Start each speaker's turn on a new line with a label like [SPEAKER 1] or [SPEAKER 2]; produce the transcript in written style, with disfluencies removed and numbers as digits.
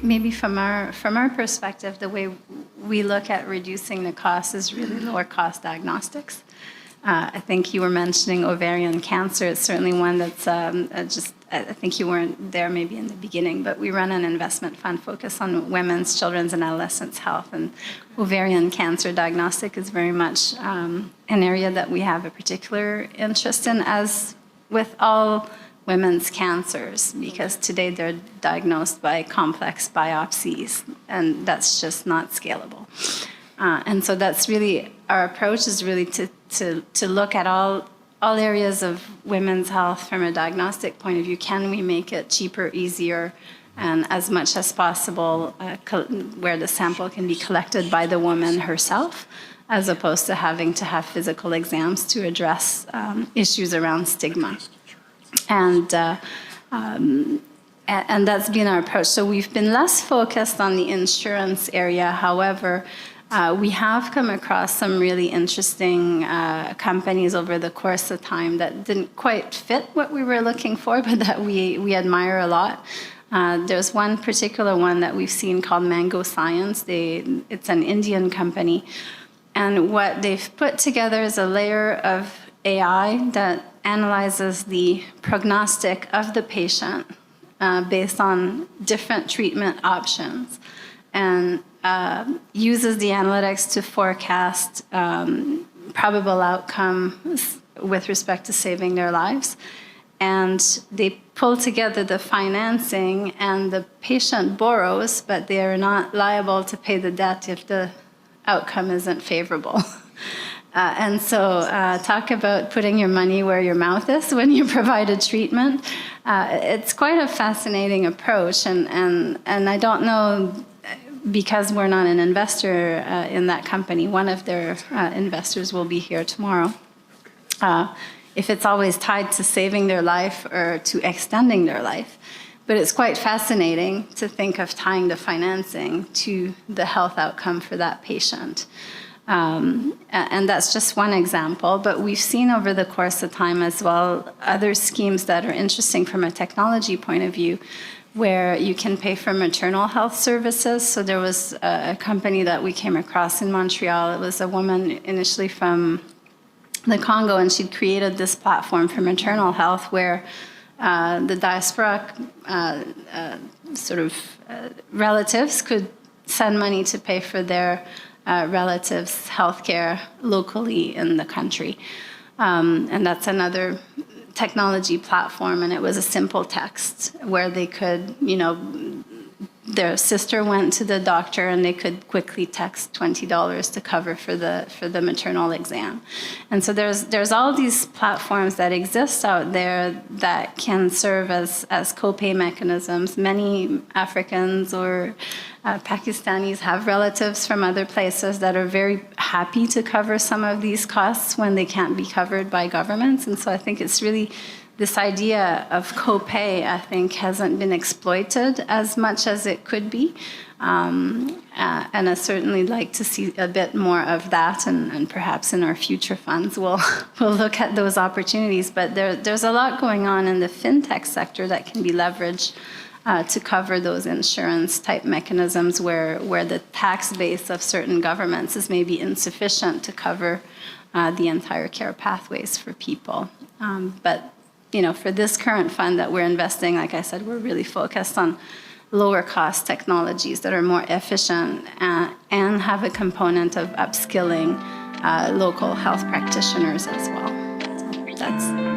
[SPEAKER 1] maybe from our perspective, the way we look at reducing the cost is really lower cost diagnostics. I think you were mentioning ovarian cancer. It's certainly one that's I think you weren't there maybe in the beginning, but we run an investment fund focused on women's, children's, and adolescents' health. And ovarian cancer diagnostic is very much an area that we have a particular interest in, as with all women's cancers, because today they're diagnosed by complex biopsies, and that's just not scalable. And so that's really, our approach is really to look at all areas of women's health from a diagnostic point of view. Can we make it cheaper, easier, and as much as possible where the sample can be collected by the woman herself, as opposed to having to have physical exams to address issues around stigma. And that's been our approach. So we've been less focused on the insurance area. However, we have come across some really interesting companies over the course of time that didn't quite fit what we were looking for, but that we admire a lot. There's one particular one that we've seen called Mango Science. It's an Indian company. And what they've put together is a layer of AI that analyzes the prognostic of the patient based on different treatment options, and uses the analytics to forecast probable outcomes with respect to saving their lives. And they pull together the financing, and the patient borrows, but they are not liable to pay the debt if the outcome isn't favorable. And so talk about putting your money where your mouth is when you provide a treatment. It's quite a fascinating approach, and I don't know, because we're not an investor in that company, one of their investors will be here tomorrow, if it's always tied to saving their life or to extending their life. But it's quite fascinating to think of tying the financing to the health outcome for that patient. And that's just one example, but we've seen over the course of time as well other schemes that are interesting from a technology point of view, where you can pay for maternal health services. So there was a company that we came across in Montreal. It was a woman initially from the Congo, and she'd created this platform for maternal health where the diaspora relatives could send money to pay for their relatives' healthcare locally in the country. And that's another technology platform, and it was a simple text where they could, their sister went to the doctor and they could quickly text $20 to cover for the maternal exam. And so there's all these platforms that exist out there that can serve as copay mechanisms. Many Africans or Pakistanis have relatives from other places that are very happy to cover some of these costs when they can't be covered by governments. And so I think it's really this idea of copay, I think, hasn't been exploited as much as it could be. And I certainly like to see a bit more of that, and perhaps in our future funds we'll look at those opportunities. But there's a lot going on in the fintech sector that can be leveraged to cover those insurance-type mechanisms where the tax base of certain governments is maybe insufficient to cover the entire care pathways for people. But for this current fund that we're investing, like I said, we're really focused on lower cost technologies that are more efficient and have a component of upskilling local health practitioners as well. So that's